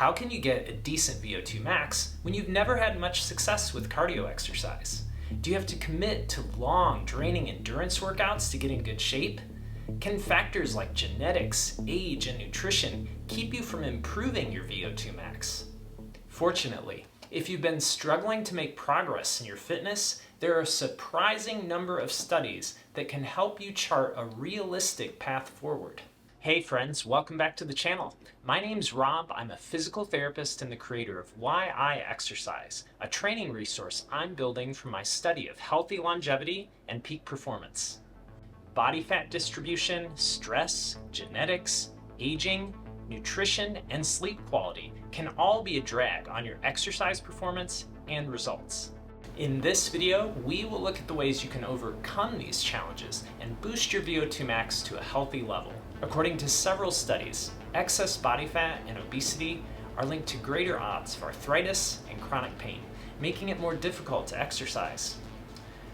How can you get a decent VO2 max when you've never had much success with cardio exercise? Do you have to commit to long, draining endurance workouts to get in good shape? Can factors like genetics, age, and nutrition keep you from improving your VO2 max? Fortunately, if you've been struggling to make progress in your fitness, there are a surprising number of studies that can help you chart a realistic path forward. Hey friends, welcome back to the channel. My name's Rob. I'm a physical therapist and the creator of Why I Exercise, a training resource I'm building for my study of healthy longevity and peak performance. Body fat distribution, stress, genetics, aging, nutrition, and sleep quality can all be a drag on your exercise performance and results. In this video, we will look at the ways you can overcome these challenges and boost your VO2 max to a healthy level. According to several studies, excess body fat and obesity are linked to greater odds of arthritis and chronic pain, making it more difficult to exercise.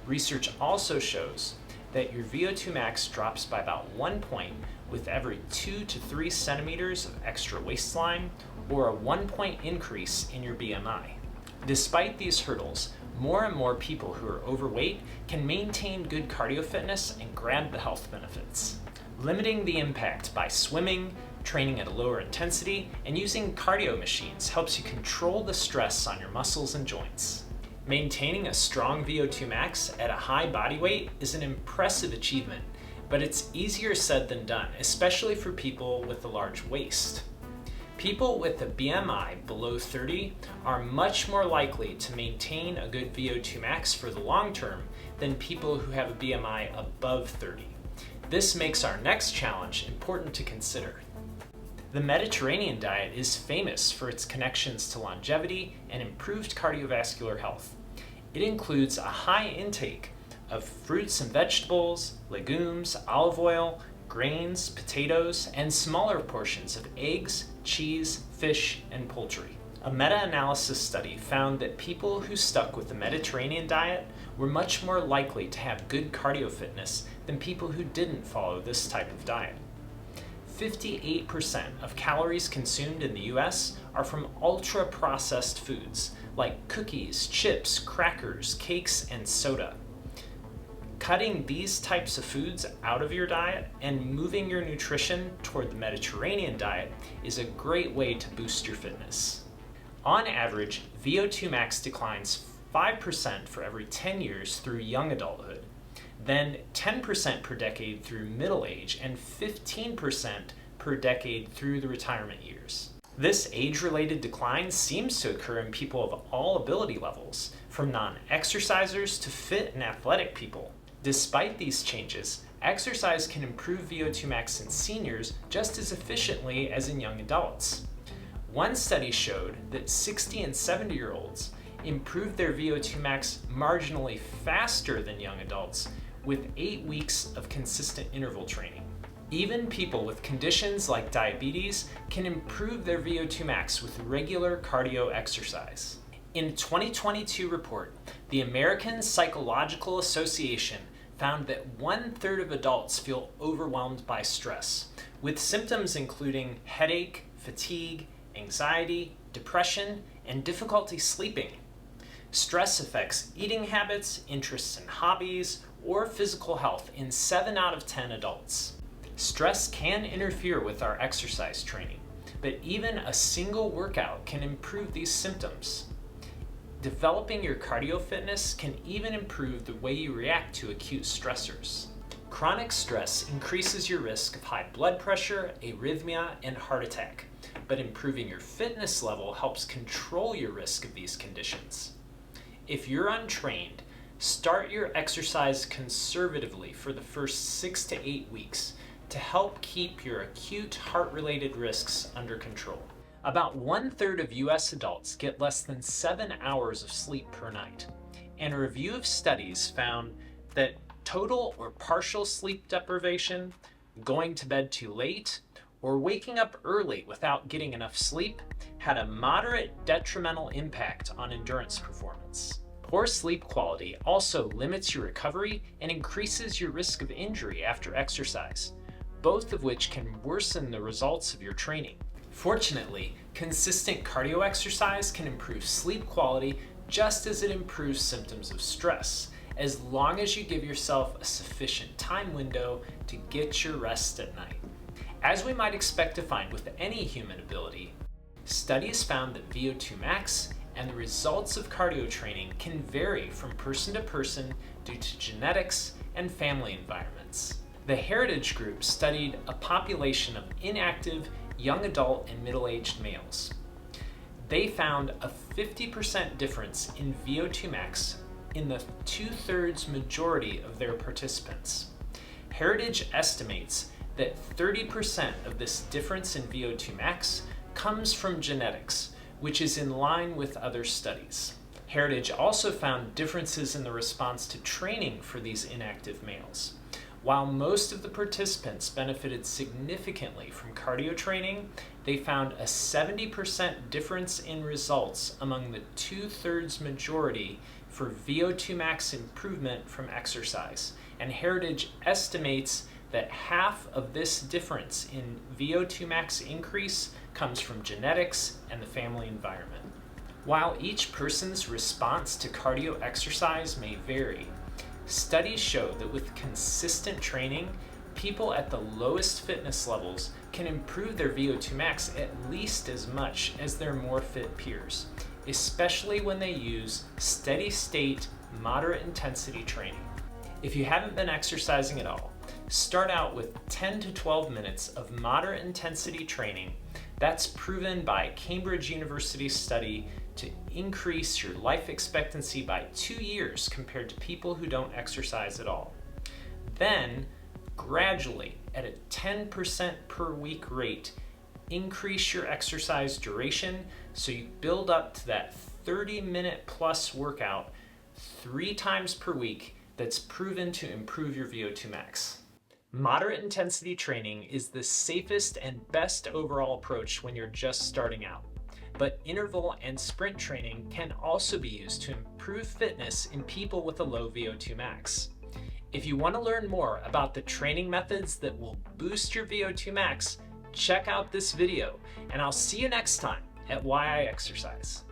Research also shows that your VO2 max drops by about 1 point with every 2 to 3 centimeters of extra waistline or a 1 point increase in your BMI. Despite these hurdles, more and more people who are overweight can maintain good cardio fitness and grab the health benefits. Limiting the impact by swimming, training at a lower intensity, and using cardio machines helps you control the stress on your muscles and joints. Maintaining a strong VO2 max at a high body weight is an impressive achievement, but it's easier said than done, especially for people with a large waist. People with a BMI below 30 are much more likely to maintain a good VO2 max for the long term than people who have a BMI above 30. This makes our next challenge important to consider. The Mediterranean diet is famous for its connections to longevity and improved cardiovascular health. It includes a high intake of fruits and vegetables, legumes, olive oil, grains, potatoes, and smaller portions of eggs, cheese, fish, and poultry. A meta-analysis study found that people who stuck with the Mediterranean diet were much more likely to have good cardio fitness than people who didn't follow this type of diet. 58% of calories consumed in the US are from ultra-processed foods like cookies, chips, crackers, cakes, and soda. Cutting these types of foods out of your diet and moving your nutrition toward the Mediterranean diet is a great way to boost your fitness. On average, VO2 max declines 5% for every 10 years through young adulthood, then 10% per decade through middle age, and 15% per decade through the retirement years. This age-related decline seems to occur in people of all ability levels, from non-exercisers to fit and athletic people. Despite these changes, exercise can improve VO2 max in seniors just as efficiently as in young adults. One study showed that 60 and 70-year-olds improved their VO2 max marginally faster than young adults with 8 weeks of consistent interval training. Even people with conditions like diabetes can improve their VO2 max with regular cardio exercise. In a 2022 report, the American Psychological Association found that 1/3 of adults feel overwhelmed by stress, with symptoms including headache, fatigue, anxiety, depression, and difficulty sleeping. Stress affects eating habits, interests and hobbies, or physical health in 7 out of 10 adults. Stress can interfere with our exercise training, but even a single workout can improve these symptoms. Developing your cardio fitness can even improve the way you react to acute stressors. Chronic stress increases your risk of high blood pressure, arrhythmia, and heart attack, but improving your fitness level helps control your risk of these conditions. If you're untrained, start your exercise conservatively for the first 6 to 8 weeks to help keep your acute heart-related risks under control. About 1/3 of US adults get less than 7 hours of sleep per night, and a review of studies found that total or partial sleep deprivation, going to bed too late, or waking up early without getting enough sleep had a moderate detrimental impact on endurance performance. Poor sleep quality also limits your recovery and increases your risk of injury after exercise, both of which can worsen the results of your training. Fortunately, consistent cardio exercise can improve sleep quality just as it improves symptoms of stress, as long as you give yourself a sufficient time window to get your rest at night. As we might expect to find with any human ability, studies found that VO2 max and the results of cardio training can vary from person to person due to genetics and family environments. The Heritage Group studied a population of inactive young adult and middle-aged males. They found a 50% difference in VO2 max in the 2/3 majority of their participants. Heritage estimates that 30% of this difference in VO2 max comes from genetics, which is in line with other studies. Heritage also found differences in the response to training for these inactive males. While most of the participants benefited significantly from cardio training, they found a 70% difference in results among the 2/3 majority for VO2 max improvement from exercise, and Heritage estimates that half of this difference in VO2 max increase comes from genetics and the family environment. While each person's response to cardio exercise may vary, studies show that with consistent training, people at the lowest fitness levels can improve their VO2 max at least as much as their more fit peers, especially when they use steady state, moderate intensity training. If you haven't been exercising at all, start out with 10 to 12 minutes of moderate intensity training. That's proven by Cambridge University's study to increase your life expectancy by 2 years compared to people who don't exercise at all. Then, gradually, at a 10% per week rate, increase your exercise duration so you build up to that 30-minute plus workout 3 times per week that's proven to improve your VO2 max. Moderate intensity training is the safest and best overall approach when you're just starting out. But interval and sprint training can also be used to improve fitness in people with a low VO2 max. If you want to learn more about the training methods that will boost your VO2 max, check out this video, and I'll see you next time at Why I Exercise.